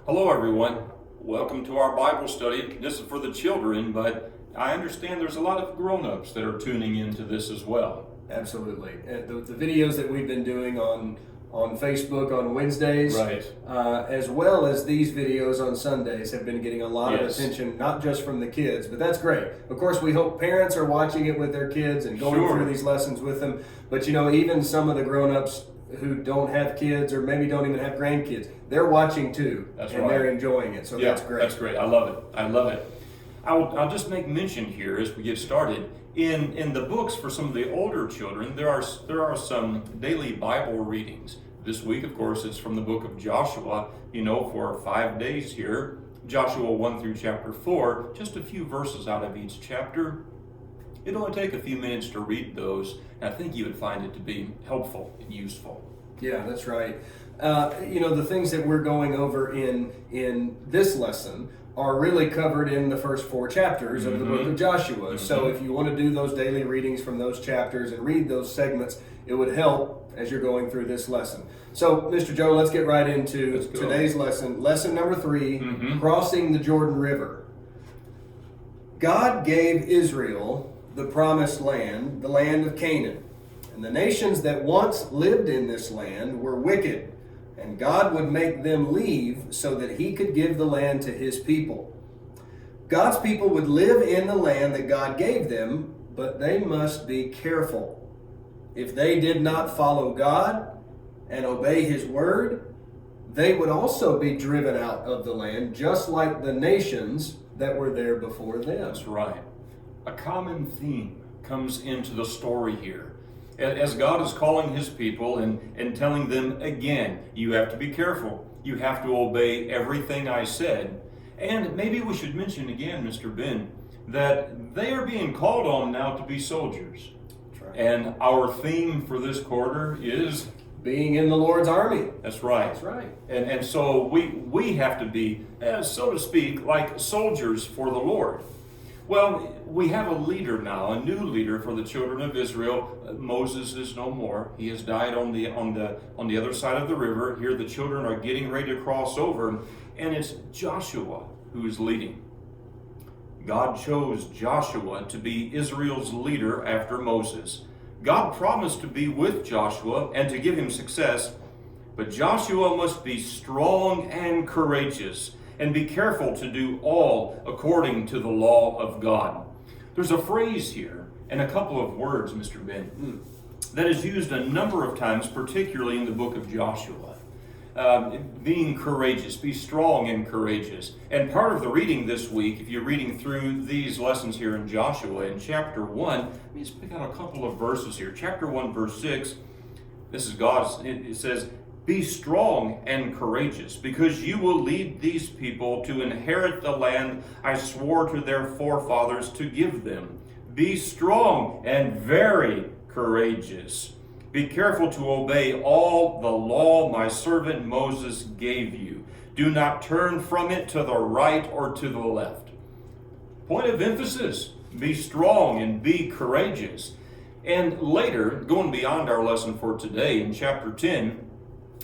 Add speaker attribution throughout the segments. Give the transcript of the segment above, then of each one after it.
Speaker 1: Hello everyone, welcome to our Bible study. This is for the children, but I understand there's a lot of grown-ups that are tuning into this as well.
Speaker 2: Absolutely. The videos that we've been doing on Facebook on Wednesdays,
Speaker 1: Right.
Speaker 2: As well as these videos on Sundays have been getting a lot of
Speaker 1: Yes.
Speaker 2: attention, not just from the kids, but that's great. Of course, we hope parents are watching it with their kids and going
Speaker 1: Sure.
Speaker 2: through these lessons with them. But even some of the grown-ups who don't have kids or maybe don't even have grandkids, they're watching too.
Speaker 1: That's
Speaker 2: and
Speaker 1: right.
Speaker 2: They're enjoying it. So that's great.
Speaker 1: That's great. I love it. I'll just make mention here as we get started. In the books for some of the older children, there are some daily Bible readings. This week, of course, it's from the book of Joshua, for 5 days here. Joshua 1 through chapter 4, just a few verses out of each chapter. It'll only take a few minutes to read those, and I think you would find it to be helpful and useful.
Speaker 2: Yeah, that's right. The things that we're going over in this lesson are really covered in the first 4 chapters of the book of Joshua. So if you want to do those daily readings from those chapters and read those segments, it would help as you're going through this lesson. So, Mr. Joe, let's get right into today's lesson. Lesson number 3, Crossing the Jordan River. God gave Israel the promised land, the land of Canaan. And the nations that once lived in this land were wicked, and God would make them leave so that he could give the land to his people. God's people would live in the land that God gave them, but they must be careful. If they did not follow God and obey his word, they would also be driven out of the land, just like the nations that were there before them.
Speaker 1: That's right. A common theme comes into the story here. As God is calling his people and telling them again, you have to be careful. You have to obey everything I said. And maybe we should mention again, Mr. Ben, that they are being called on now to be soldiers.
Speaker 2: That's right.
Speaker 1: And our theme for this quarter is
Speaker 2: Being in the Lord's army.
Speaker 1: That's right.
Speaker 2: That's right.
Speaker 1: And so we have to be, so to speak, like soldiers for the Lord. Well, we have a leader now, a new leader for the children of Israel. Moses is no more. He has died on the other side of the river. Here the children are getting ready to cross over, and it's Joshua who is leading. God chose Joshua to be Israel's leader after Moses. God promised to be with Joshua and to give him success, but Joshua must be strong and courageous and be careful to do all according to the law of God. There's a phrase here and a couple of words, Mr. Ben, that is used a number of times, particularly in the book of Joshua. Being courageous, be strong and courageous. And part of the reading this week, if you're reading through these lessons here in Joshua, in chapter 1, let me just pick out a couple of verses here. Chapter 1, verse 6, this is God's, it says, be strong and courageous, because you will lead these people to inherit the land I swore to their forefathers to give them. Be strong and very courageous. Be careful to obey all the law my servant Moses gave you. Do not turn from it to the right or to the left. Point of emphasis, be strong and be courageous. And later, going beyond our lesson for today, in chapter 10,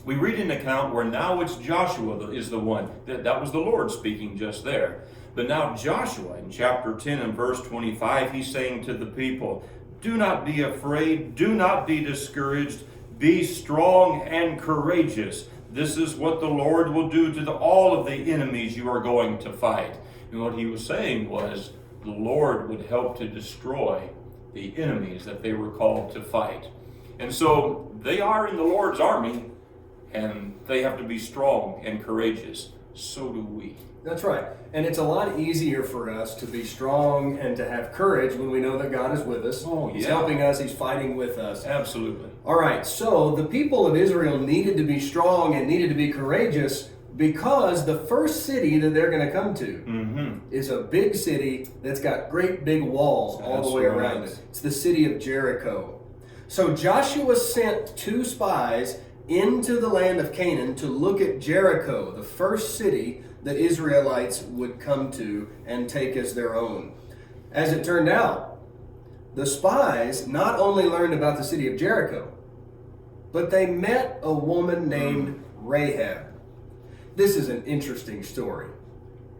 Speaker 1: we read an account where now it's Joshua is the one. That was the Lord speaking just there. But now Joshua, in chapter 10 and verse 25, he's saying to the people, do not be afraid, do not be discouraged, be strong and courageous. This is what the Lord will do to all of the enemies you are going to fight. And what he was saying was the Lord would help to destroy the enemies that they were called to fight. And so they are in the Lord's army, and they have to be strong and courageous. So do we.
Speaker 2: That's right. And it's a lot easier for us to be strong and to have courage when we know that God is with us.
Speaker 1: Oh,
Speaker 2: He's
Speaker 1: yeah.
Speaker 2: helping us. He's fighting with us.
Speaker 1: Absolutely.
Speaker 2: All right. So the people of Israel needed to be strong and needed to be courageous because the first city that they're going to come to is a big city that's got great big walls all the way around it. It's the city of Jericho. So Joshua sent 2 spies into the land of Canaan to look at Jericho, the first city that Israelites would come to and take as their own. As it turned out, the spies not only learned about the city of Jericho, but they met a woman named Rahab. This is an interesting story.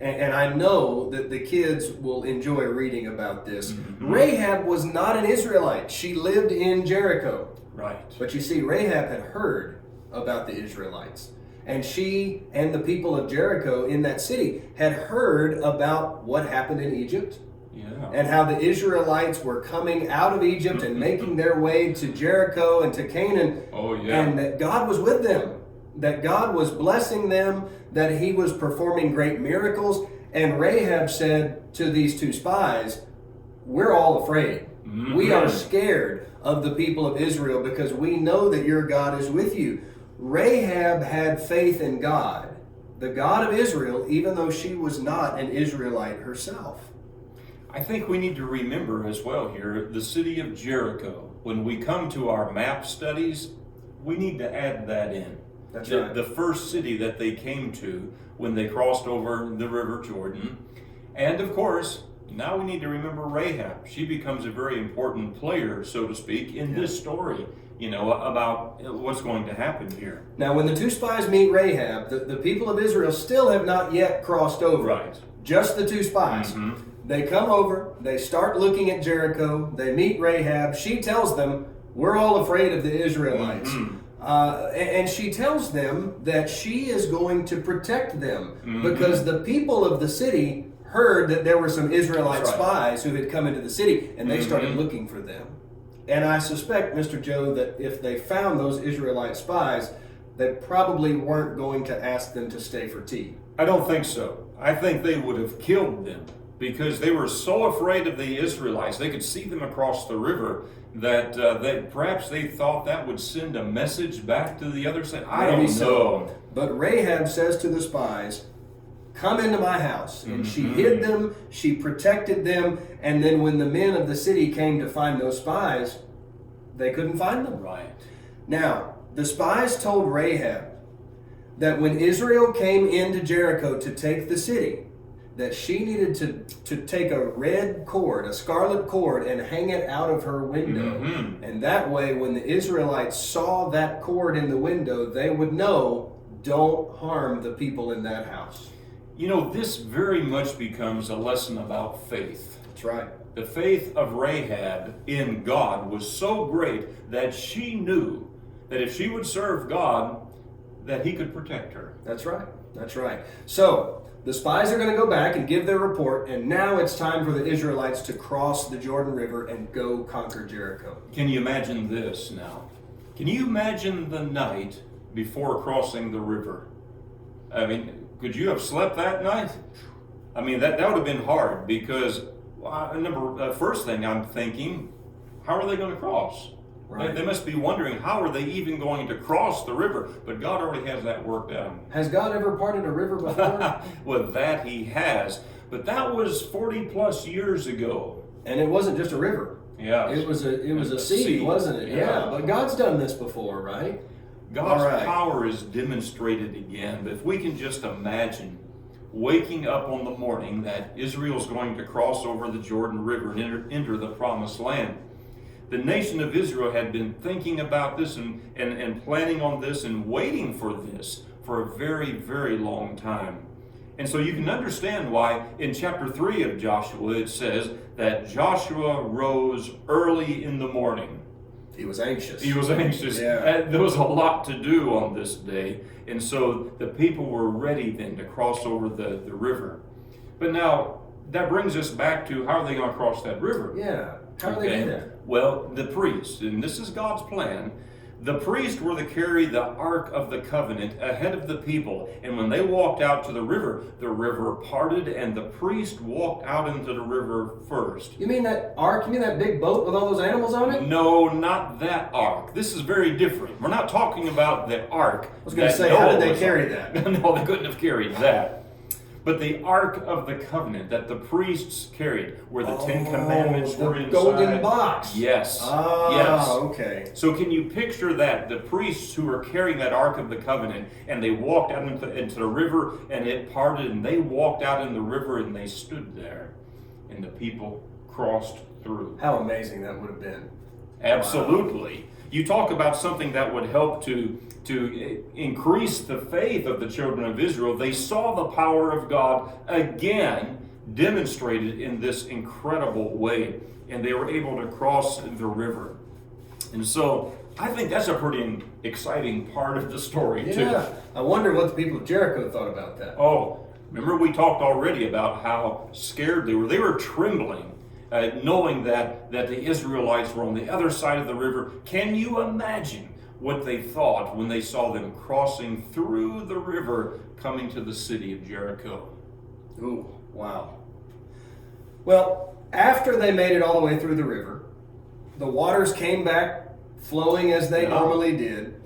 Speaker 2: And I know that the kids will enjoy reading about this.
Speaker 1: Mm-hmm.
Speaker 2: Rahab was not an Israelite. She lived in Jericho.
Speaker 1: Right.
Speaker 2: But you see, Rahab had heard about the Israelites. And she and the people of Jericho in that city had heard about what happened in Egypt.
Speaker 1: Yeah.
Speaker 2: And how the Israelites were coming out of Egypt and making their way to Jericho and to Canaan.
Speaker 1: Oh, yeah.
Speaker 2: And that God was with them. That God was blessing them, that he was performing great miracles. And Rahab said to these two spies, we're all afraid.
Speaker 1: Mm-hmm.
Speaker 2: We are scared of the people of Israel because we know that your God is with you. Rahab had faith in God, the God of Israel, even though she was not an Israelite herself.
Speaker 1: I think we need to remember as well here the city of Jericho. When we come to our map studies, we need to add that in.
Speaker 2: That's right.
Speaker 1: The first city that they came to when they crossed over the River Jordan. And of course, now we need to remember Rahab. She becomes a very important player, so to speak, in this story, about what's going to happen here.
Speaker 2: Now, when the two spies meet Rahab, the people of Israel still have not yet crossed over.
Speaker 1: Right.
Speaker 2: Just the two spies.
Speaker 1: Mm-hmm.
Speaker 2: They come over, they start looking at Jericho, they meet Rahab. She tells them, we're all afraid of the Israelites.
Speaker 1: Mm-hmm.
Speaker 2: And she tells them that she is going to protect them because the people of the city heard that there were some Israelite spies who had come into the city, and they started looking for them. And I suspect, Mr. Joe, that if they found those Israelite spies, they probably weren't going to ask them to stay for tea.
Speaker 1: I don't think so. I think they would have killed them because they were so afraid of the Israelites. They could see them across the river that perhaps they thought that would send a message back to the other side. I don't know.
Speaker 2: But Rahab says to the spies, come into my house. And she hid them, she protected them, and then when the men of the city came to find those spies, they couldn't find them.
Speaker 1: Right.
Speaker 2: Now, the spies told Rahab that when Israel came into Jericho to take the city, that she needed to take a red cord, a scarlet cord, and hang it out of her window.
Speaker 1: Mm-hmm.
Speaker 2: And that way, when the Israelites saw that cord in the window, they would know, don't harm the people in that house.
Speaker 1: This very much becomes a lesson about faith.
Speaker 2: That's right.
Speaker 1: The faith of Rahab in God was so great that she knew that if she would serve God, that he could protect her.
Speaker 2: That's right. That's right. So, the spies are going to go back and give their report, and now it's time for the Israelites to cross the Jordan River and go conquer Jericho.
Speaker 1: Can you imagine this now? Can you imagine the night before crossing the river? I mean, could you have slept that night? I mean, that would have been hard because, first thing I'm thinking, how are they going to cross? Right. They must be wondering, how are they even going to cross the river? But God already has that worked out.
Speaker 2: Has God ever parted a river before?
Speaker 1: Well, that he has. But that was 40 plus years ago.
Speaker 2: And it wasn't just a river.
Speaker 1: Yeah.
Speaker 2: It was a sea, wasn't it? Yeah. But God's done this before, right?
Speaker 1: God's power is demonstrated again. But if we can just imagine waking up on the morning that Israel's going to cross over the Jordan River and enter the promised land. The nation of Israel had been thinking about this and planning on this and waiting for this for a very, very long time. And so you can understand why in chapter 3 of Joshua it says that Joshua rose early in the morning.
Speaker 2: He was anxious.
Speaker 1: He was anxious.
Speaker 2: Yeah.
Speaker 1: There was a lot to do on this day. And so the people were ready then to cross over the river. But now that brings us back to how are they going to cross that river?
Speaker 2: Yeah. How do they do that?
Speaker 1: Well, the priests, and this is God's plan, the priests were to carry the Ark of the Covenant ahead of the people. And when they walked out to the river parted and the priest walked out into the river first.
Speaker 2: You mean that ark? You mean that big boat with all those animals on it?
Speaker 1: No, not that ark. This is very different. We're not talking about the ark.
Speaker 2: I was going to say, how did they carry that?
Speaker 1: No, they couldn't have carried that. But the Ark of the Covenant that the priests carried, where the Ten Commandments were inside.
Speaker 2: The golden box.
Speaker 1: Yes.
Speaker 2: Yes. Okay.
Speaker 1: So can you picture that? The priests who were carrying that Ark of the Covenant, and they walked out into the river, and it parted, and they walked out in the river, and they stood there, and the people crossed through.
Speaker 2: How amazing that would have been.
Speaker 1: Absolutely.
Speaker 2: Wow.
Speaker 1: You talk about something that would help to increase the faith of the children of Israel. They saw the power of God again demonstrated in this incredible way, and they were able to cross the river. And so I think that's a pretty exciting part of the story too.
Speaker 2: Yeah, I wonder what the people of Jericho thought about that.
Speaker 1: Oh, remember we talked already about how scared they were. They were trembling, knowing that the Israelites were on the other side of the river. Can you imagine what they thought when they saw them crossing through the river, coming to the city of Jericho?
Speaker 2: Ooh, wow. Well, after they made it all the way through the river, the waters came back flowing as they normally did,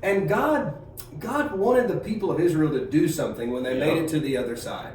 Speaker 2: and God wanted the people of Israel to do something when they made it to the other side.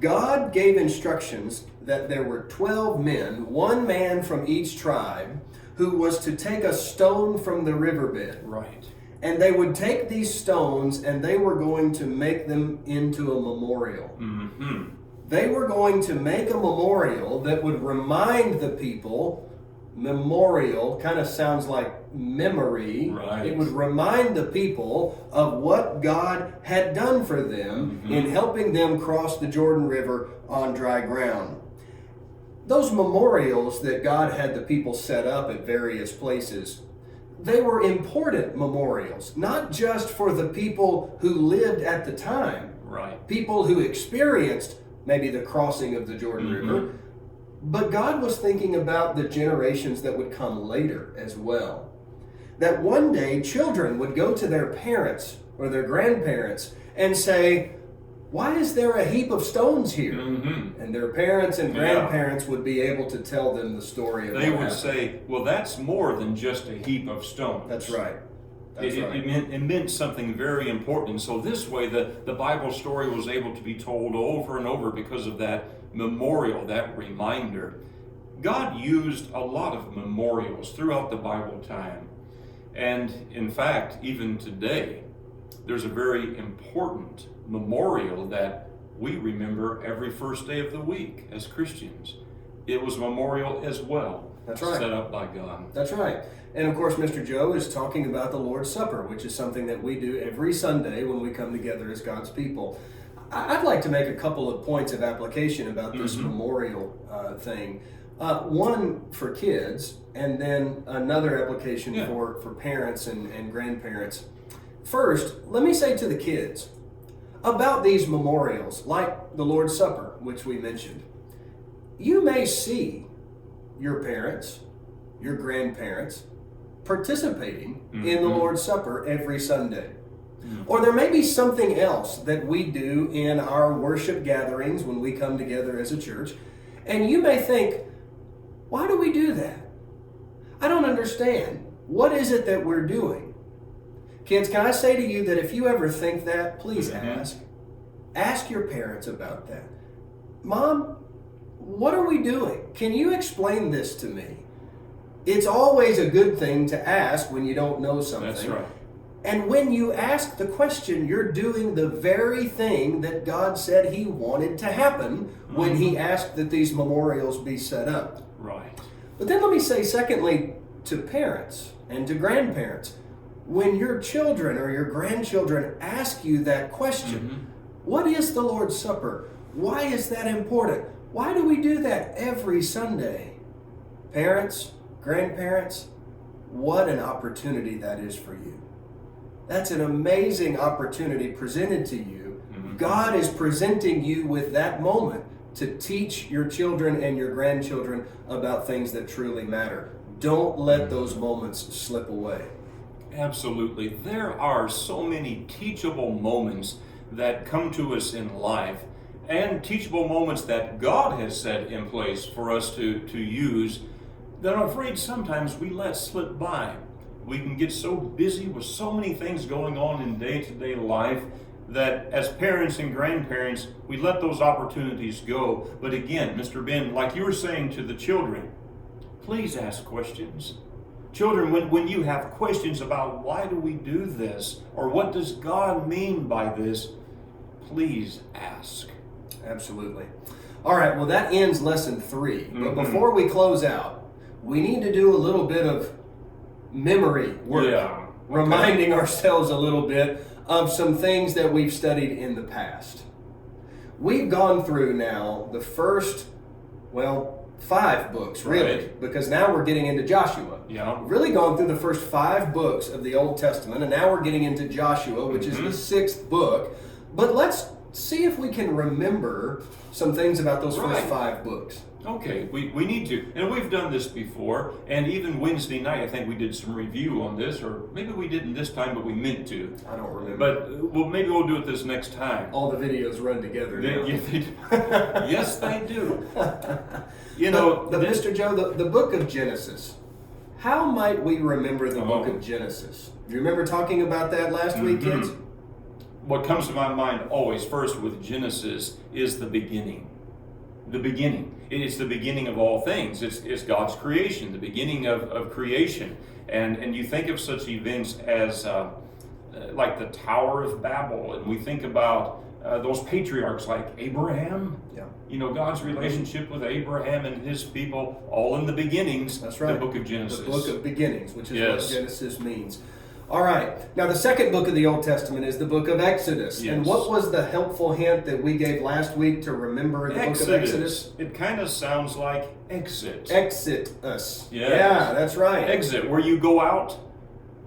Speaker 2: God gave instructions that there were 12 men, one man from each tribe, who was to take a stone from the riverbed.
Speaker 1: Right.
Speaker 2: And they would take these stones and they were going to make them into a memorial.
Speaker 1: Mm-hmm.
Speaker 2: They were going to make a memorial that would remind the people. Memorial kind of sounds like memory.
Speaker 1: Right.
Speaker 2: It would remind the people of what God had done for them in helping them cross the Jordan River on dry ground. Those memorials that God had the people set up at various places, they were important memorials, not just for the people who lived at the time,
Speaker 1: Right.
Speaker 2: people who experienced maybe the crossing of the Jordan River, but God was thinking about the generations that would come later as well. That one day children would go to their parents or their grandparents and say, "Why is there a heap of stones here?" And their parents and grandparents would be able to tell them the story of
Speaker 1: They
Speaker 2: what
Speaker 1: would
Speaker 2: happened.
Speaker 1: say, well, that's more than just a heap of stones.
Speaker 2: That's right. That's right.
Speaker 1: It meant something very important. And so this way, the Bible story was able to be told over and over because of that memorial, that reminder. God used a lot of memorials throughout the Bible time. And in fact, even today, there's a very important memorial that we remember every first day of the week as Christians. It was a memorial as well.
Speaker 2: That's right.
Speaker 1: Set up by God.
Speaker 2: That's right. And of course, Mr. Joe is talking about the Lord's Supper, which is something that we do every Sunday when we come together as God's people. I'd like to make a couple of points of application about this memorial thing. One for kids, and then another application for parents and grandparents. First, let me say to the kids about these memorials, like the Lord's Supper, which we mentioned. You may see your parents, your grandparents, participating in the Lord's Supper every Sunday. Or there may be something else that we do in our worship gatherings when we come together as a church, and you may think, why do we do that? I don't understand. What is it that we're doing? Kids, can I say to you that if you ever think that, please ask. Ask your parents about that. Mom, what are we doing? Can you explain this to me? It's always a good thing to ask when you don't know something.
Speaker 1: That's right.
Speaker 2: And when you ask the question, you're doing the very thing that God said He wanted to happen when He asked that these memorials be set up.
Speaker 1: Right.
Speaker 2: But then let me say, secondly, to parents and to grandparents, when your children or your grandchildren ask you that question, what is the Lord's Supper? Why is that important? Why do we do that every Sunday? Parents, grandparents, what an opportunity that is for you. That's an amazing opportunity presented to you. God is presenting you with that moment to teach your children and your grandchildren about things that truly matter. Don't let those moments slip away.
Speaker 1: Absolutely. There are so many teachable moments that come to us in life, and teachable moments that God has set in place for us to use that I'm afraid sometimes we let slip by. We can get so busy with so many things going on in day-to-day life that as parents and grandparents, we let those opportunities go. But again, Mr. Ben, like you were saying to the children, please ask questions. Children, when you have questions about why do we do this, or what does God mean by this, please ask.
Speaker 2: Absolutely. All right, well, that ends lesson 3. But before we close out, we need to do a little bit of memory work.
Speaker 1: Yeah. Okay.
Speaker 2: Reminding ourselves a little bit of some things that we've studied in the past. We've gone through now the first, 5 books, really,
Speaker 1: Right.
Speaker 2: because now we're getting into Joshua.
Speaker 1: Yeah.
Speaker 2: We've really gone through the first 5 books of the Old Testament, and now we're getting into Joshua, which is the 6th book. But let's see if we can remember some things about those first
Speaker 1: Right.
Speaker 2: 5 books.
Speaker 1: Okay, we need to. And we've done this before, and even Wednesday night, I think we did some review on this, or maybe we didn't this time, but we meant to.
Speaker 2: I don't remember.
Speaker 1: But maybe we'll do it this next time.
Speaker 2: All the videos run together now.
Speaker 1: Yeah, they do. Yes, they do. You know,
Speaker 2: Mr. Joe, the book of Genesis. How might we remember the book
Speaker 1: Oh.
Speaker 2: of Genesis? Do you remember talking about that last week, kids?
Speaker 1: what comes to my mind always first with Genesis is the beginning. The beginning. It's the beginning of all things. It's God's creation, the beginning of creation. And you think of such events as like the Tower of Babel, and we think about those patriarchs like Abraham.
Speaker 2: Yeah.
Speaker 1: You know, God's relationship with Abraham and his people, all in the beginnings.
Speaker 2: That's right.
Speaker 1: The book of Genesis.
Speaker 2: The book of beginnings, which is
Speaker 1: Yes.
Speaker 2: what Genesis means. All right. Now, the second book of the Old Testament is the book of Exodus.
Speaker 1: Yes.
Speaker 2: And what was the helpful hint that we gave last week to remember the book of Exodus?
Speaker 1: It kind of sounds like exit.
Speaker 2: Exit us.
Speaker 1: Yes.
Speaker 2: Yeah, that's right.
Speaker 1: Exit, where you go out.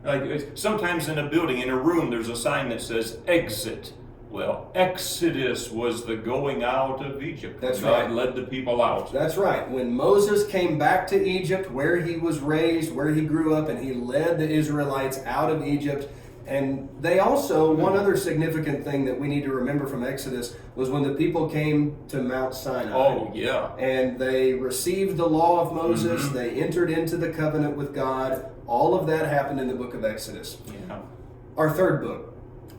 Speaker 1: Like sometimes in a building, in a room, there's a sign that says exit. Well, Exodus was the going out of Egypt.
Speaker 2: That's
Speaker 1: God
Speaker 2: right.
Speaker 1: led the people out.
Speaker 2: That's right. When Moses came back to Egypt, where he was raised, where he grew up, and he led the Israelites out of Egypt. And they also, one other significant thing that we need to remember from Exodus was when the people came to Mount Sinai.
Speaker 1: Oh, yeah.
Speaker 2: And they received the law of Moses.
Speaker 1: Mm-hmm.
Speaker 2: They entered into the covenant with God. All of that happened in the book of Exodus.
Speaker 1: Yeah.
Speaker 2: Our third book,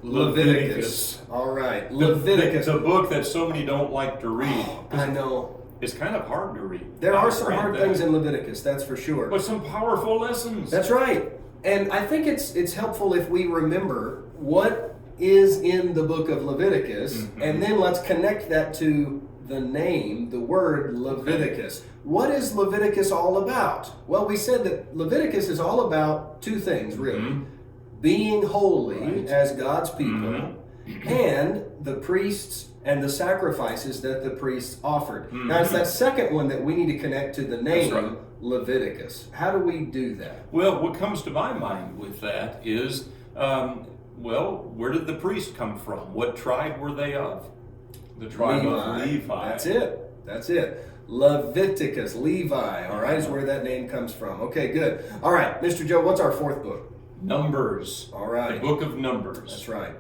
Speaker 2: Leviticus. All right, Leviticus.
Speaker 1: The book that so many don't like to read.
Speaker 2: I know.
Speaker 1: It's kind of hard to read.
Speaker 2: There are
Speaker 1: I've
Speaker 2: some
Speaker 1: read
Speaker 2: hard
Speaker 1: that.
Speaker 2: things in Leviticus, that's for sure.
Speaker 1: But some powerful lessons.
Speaker 2: That's right. And I think it's helpful if we remember what is in the book of Leviticus,
Speaker 1: Mm-hmm.
Speaker 2: and then let's connect that to the name, the word Leviticus. What is Leviticus all about? Well, we said that Leviticus is all about two things, really.
Speaker 1: Mhm.
Speaker 2: Being holy
Speaker 1: Right.
Speaker 2: as God's people,
Speaker 1: Mhm.
Speaker 2: and the priests and the sacrifices that the priests offered. Now, it's
Speaker 1: Mhm.
Speaker 2: that second one that we need to connect to the name
Speaker 1: That's right.
Speaker 2: Leviticus. How do we do that?
Speaker 1: Well, what comes to my mind with that is, where did the priests come from? What tribe were they of? The tribe of Levi.
Speaker 2: That's it. That's it. Leviticus, Levi, all right, is where that name comes from. Okay, good. All right, Mr. Joe, what's our fourth book?
Speaker 1: Numbers.
Speaker 2: All right.
Speaker 1: The book of Numbers.
Speaker 2: That's right.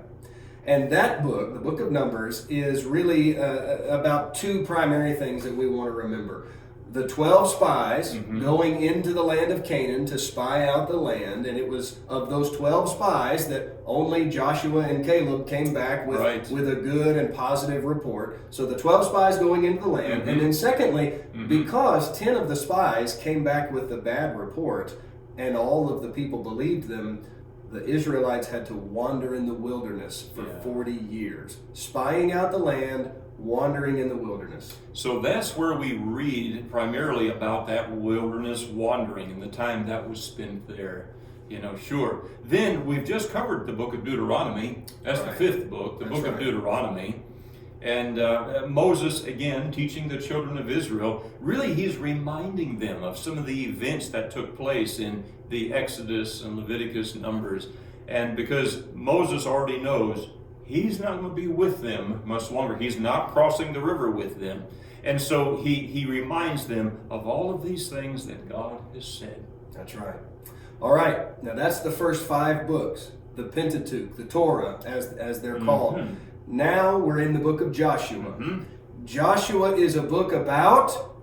Speaker 2: And that book, the book of Numbers, is really about two primary things that we want to remember. The 12 spies going into the land of Canaan to spy out the land, and it was of those 12 spies that only Joshua and Caleb came back with,
Speaker 1: Right.
Speaker 2: with a good and positive report. So the 12 spies going into the land, and then secondly, because 10 of the spies came back with a bad report, and all of the people believed them, the Israelites had to wander in the wilderness for 40 years, spying out the land, wandering in the wilderness.
Speaker 1: So that's where we read primarily about that wilderness wandering and the time that was spent there. You know, sure. Then we've just covered the book of Deuteronomy. That's
Speaker 2: Right.
Speaker 1: the fifth book, the
Speaker 2: That's
Speaker 1: book of
Speaker 2: right.
Speaker 1: Deuteronomy. And Moses, again, teaching the children of Israel, really he's reminding them of some of the events that took place in the Exodus and Leviticus, Numbers. And because Moses already knows he's not going to be with them much longer. He's not crossing the river with them. And so he reminds them of all of these things that God has said.
Speaker 2: That's right. All right. Now that's the first 5 books, the Pentateuch, the Torah, as they're called. Now we're in the book of Joshua. Joshua is a book about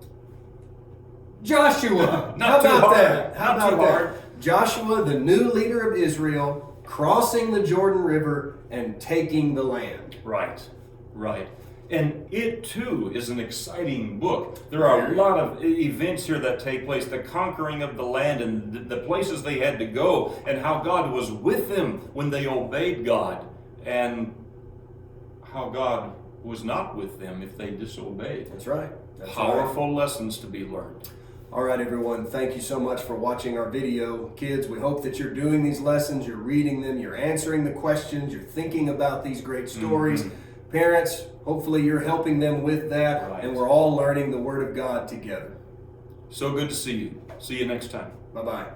Speaker 2: Joshua.
Speaker 1: Not
Speaker 2: How
Speaker 1: too
Speaker 2: about
Speaker 1: hard.
Speaker 2: that? How
Speaker 1: Not
Speaker 2: about
Speaker 1: too
Speaker 2: that?
Speaker 1: hard.
Speaker 2: Joshua, the new leader of Israel, crossing the Jordan River and taking the land.
Speaker 1: Right, right. And it too is an exciting book. There are a lot of events here that take place, the conquering of the land and the places they had to go, and how God was with them when they obeyed God, and how God was not with them if they disobeyed.
Speaker 2: That's right. That's
Speaker 1: Powerful lessons to be learned.
Speaker 2: All right, everyone. Thank you so much for watching our video. Kids, we hope that you're doing these lessons, you're reading them, you're answering the questions, you're thinking about these great stories. Parents, hopefully you're helping them with that,
Speaker 1: Right.
Speaker 2: and we're all learning the Word of God together.
Speaker 1: So good to see you. See you next time.
Speaker 2: Bye-bye.